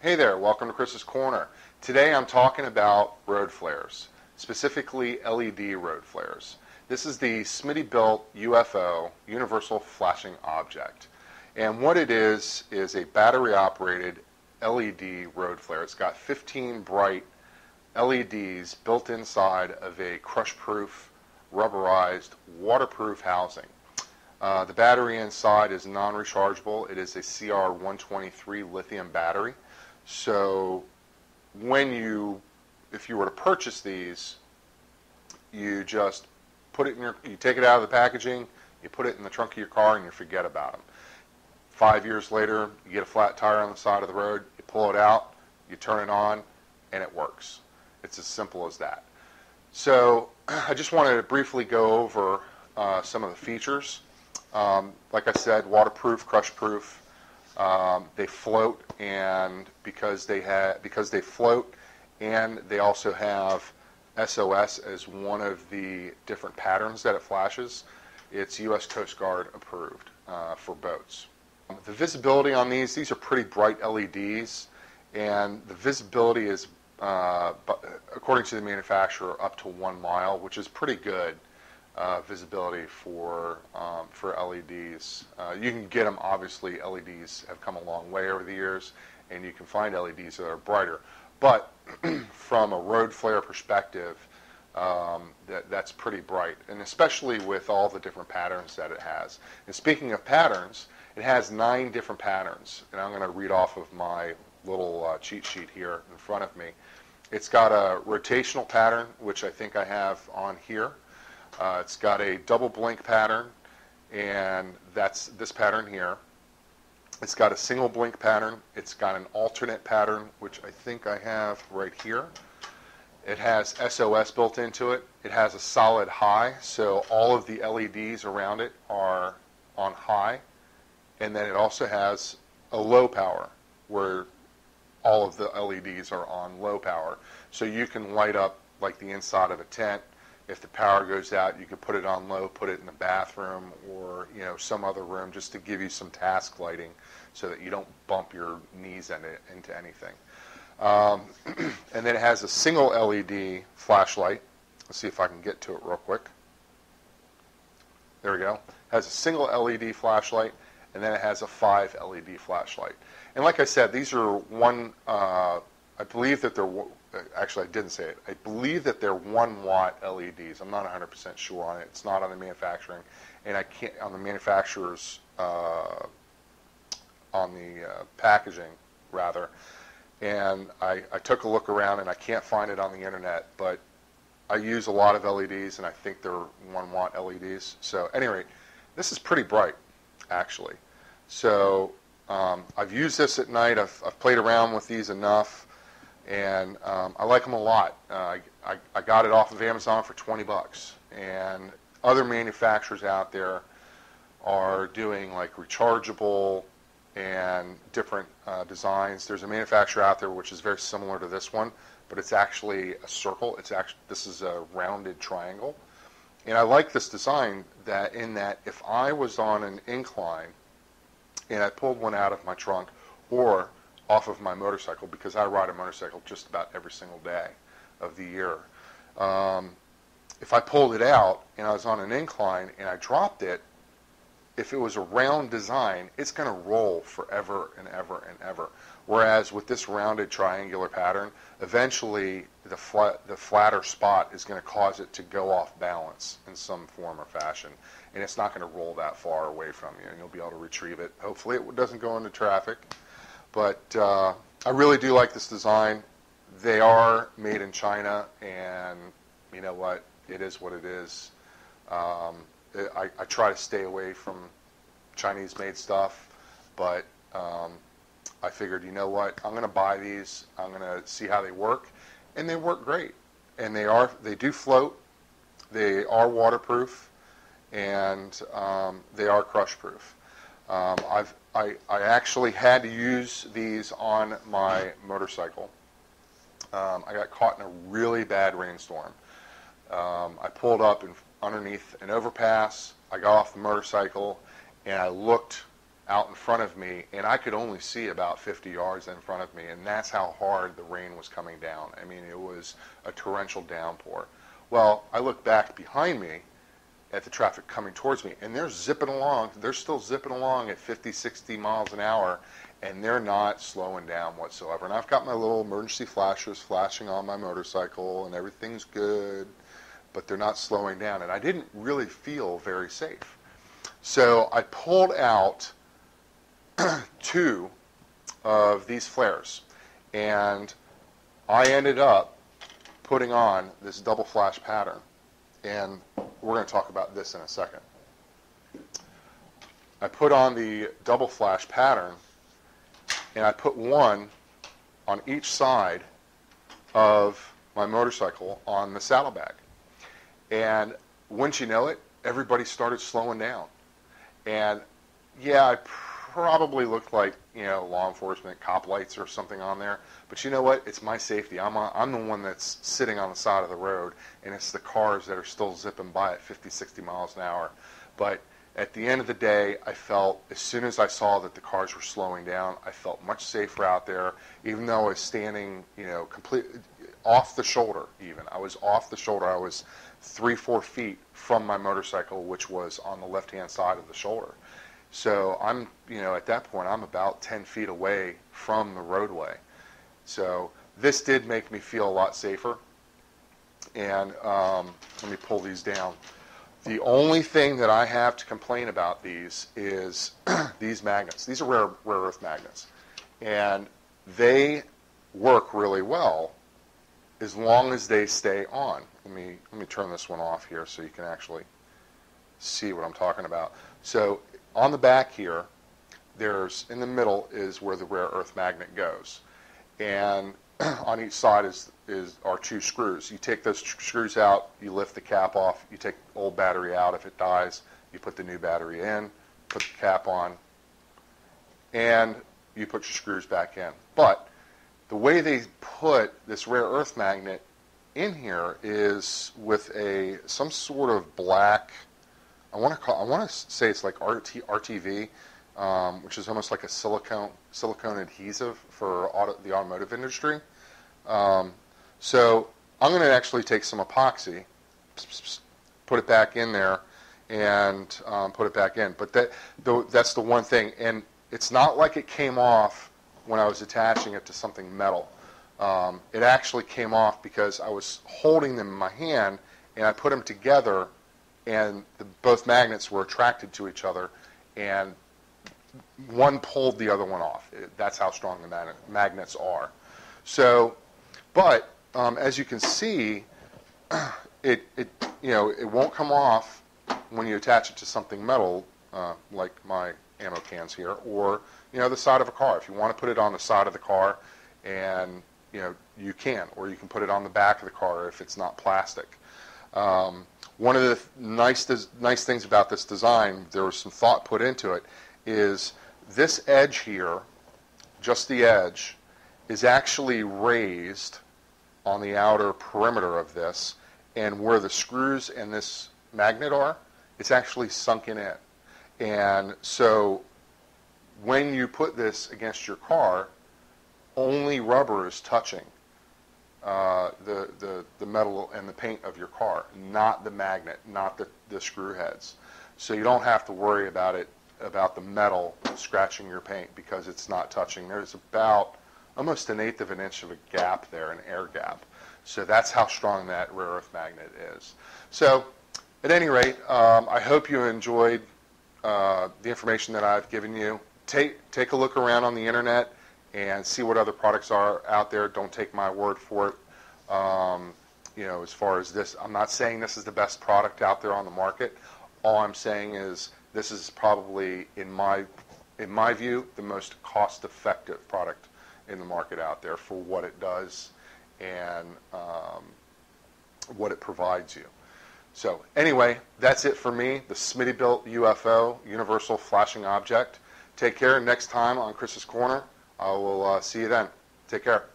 Hey there, welcome to Chris's Corner. Today I'm talking about road flares, specifically LED road flares. This is the Smittybilt UFO, Universal Flashing Object. And what it is a battery-operated LED road flare. It's got 15 bright LEDs built inside of a crush-proof, rubberized, waterproof housing. The battery inside is non-rechargeable. It is a CR123 lithium battery. So if you were to purchase these, you just put it in you take it out of the packaging, you put it in the trunk of your car, and you forget about them. 5 years later, you get a flat tire on the side of the road, you pull it out, you turn it on, and it works. It's as simple as that. So I just wanted to briefly go over some of the features. Like I said, waterproof, crush-proof. They float, and because they float, and they also have SOS as one of the different patterns that it flashes, it's U.S. Coast Guard approved for boats. The visibility on these are pretty bright LEDs, and the visibility is, according to the manufacturer, up to 1 mile, which is pretty good. Visibility for LEDs. You can get them, obviously. LEDs have come a long way over the years, and you can find LEDs that are brighter. But from a road flare perspective, that's pretty bright, and especially with all the different patterns that it has. And speaking of patterns, it has 9 different patterns, and I'm going to read off of my little cheat sheet here in front of me. It's got a rotational pattern, which I think I have on here. It's got a double blink pattern, and that's this pattern here. It's got a single blink pattern. It's got an alternate pattern, which I think I have right here. It has SOS built into it. It has a solid high, so all of the LEDs around it are on high. And then it also has a low power, where all of the LEDs are on low power. So you can light up like the inside of a tent. If the power goes out, you can put it on low, put it in the bathroom or some other room, just to give you some task lighting so that you don't bump your knees into anything. And then it has a single LED flashlight. Let's see if I can get to it real quick. There we go. It has a single LED flashlight, and then it has a 5 LED flashlight. And like I said, these are I believe that they're, actually I didn't say it, I believe that they're 1 watt LEDs. I'm not 100% sure on it. It's not on the manufacturing, and I can't, on the manufacturer's, on the packaging rather. And I took a look around, and I can't find it on the internet, but I use a lot of LEDs, and I think they're 1 watt LEDs. So at any rate, this is pretty bright, actually. So I've used this at night. I've played around with these enough, and I like them a lot. I got it off of Amazon for 20 bucks, and other manufacturers out there are doing like rechargeable and different designs. There's a manufacturer out there which is very similar to this one, but it's actually a circle. This is a rounded triangle, and I like this design in that if I was on an incline and I pulled one out of my trunk or off of my motorcycle, because I ride a motorcycle just about every single day of the year. If I pulled it out and I was on an incline and I dropped it, if it was a round design, it's going to roll forever and ever and ever. Whereas with this rounded triangular pattern, eventually the flatter spot is going to cause it to go off balance in some form or fashion, and it's not going to roll that far away from you, and you'll be able to retrieve it. Hopefully it doesn't go into traffic. But I really do like this design. They are made in China, and you know what? It is what it is. I try to stay away from Chinese-made stuff, but I figured, you know what? I'm going to buy these. I'm going to see how they work, and they work great. And they do float. They are waterproof, and they are crush-proof. I actually had to use these on my motorcycle. I got caught in a really bad rainstorm. I pulled up underneath an overpass. I got off the motorcycle, and I looked out in front of me, and I could only see about 50 yards in front of me, and that's how hard the rain was coming down. I mean, it was a torrential downpour. Well, I look back behind me at the traffic coming towards me, and they're zipping along. They're still zipping along at 50, 60 miles an hour, and they're not slowing down whatsoever. And I've got my little emergency flashers flashing on my motorcycle, and everything's good, but they're not slowing down, and I didn't really feel very safe. So I pulled out 2 of these flares, and I ended up putting on this double flash pattern, and we're going to talk about this in a second. I put on the double flash pattern, and I put one on each side of my motorcycle on the saddlebag. And wouldn't you know it, everybody started slowing down. And yeah, I probably looked like, law enforcement, cop lights or something on there. But you know what? It's my safety. I'm the one that's sitting on the side of the road, and it's the cars that are still zipping by at 50, 60 miles an hour. But at the end of the day, I felt, as soon as I saw that the cars were slowing down, I felt much safer out there, even though I was standing, completely off the shoulder even. I was off the shoulder. I was 3-4 feet from my motorcycle, which was on the left-hand side of the shoulder. So I'm, at that point, I'm about 10 feet away from the roadway. So this did make me feel a lot safer. And let me pull these down. The only thing that I have to complain about these is these magnets. These are rare earth magnets. And they work really well as long as they stay on. Let me turn this one off here so you can actually see what I'm talking about. So on the back here, in the middle is where the rare earth magnet goes. And on each side are 2 screws. You take those screws out, you lift the cap off, you take the old battery out. If it dies, you put the new battery in, put the cap on, and you put your screws back in. But the way they put this rare earth magnet in here is with some sort of black, I want to say it's like RTV, which is almost like a silicone adhesive for the automotive industry. So I'm going to actually take some epoxy, put it back in there, and put it back in. But that's the one thing. And it's not like it came off when I was attaching it to something metal. It actually came off because I was holding them in my hand, and I put them together, and both magnets were attracted to each other, and one pulled the other one off. That's how strong the magnets are. So, but as you can see, it won't come off when you attach it to something metal, like my ammo cans here, or the side of a car. If you want to put it on the side of the car, and you can, or you can put it on the back of the car if it's not plastic. One of the nice things about this design, there was some thought put into it, is this edge here, just the edge, is actually raised on the outer perimeter of this, and where the screws and this magnet are, it's actually sunken in. And so when you put this against your car, only rubber is touching the metal and the paint of your car, not the magnet, not the screw heads. So you don't have to worry about the metal scratching your paint because it's not touching. There's about almost 1/8 of an inch of a gap there, an air gap. So that's how strong that rare earth magnet is. So at any rate, I hope you enjoyed the information that I've given you. Take a look around on the internet and see what other products are out there. Don't take my word for it. As far as this, I'm not saying this is the best product out there on the market. All I'm saying is this is probably, in my view, the most cost-effective product in the market out there for what it does and what it provides you. So anyway, that's it for me, the Smittybilt UFO, Universal Flashing Object. Take care. Next time on Chris's Corner, I will see you then. Take care.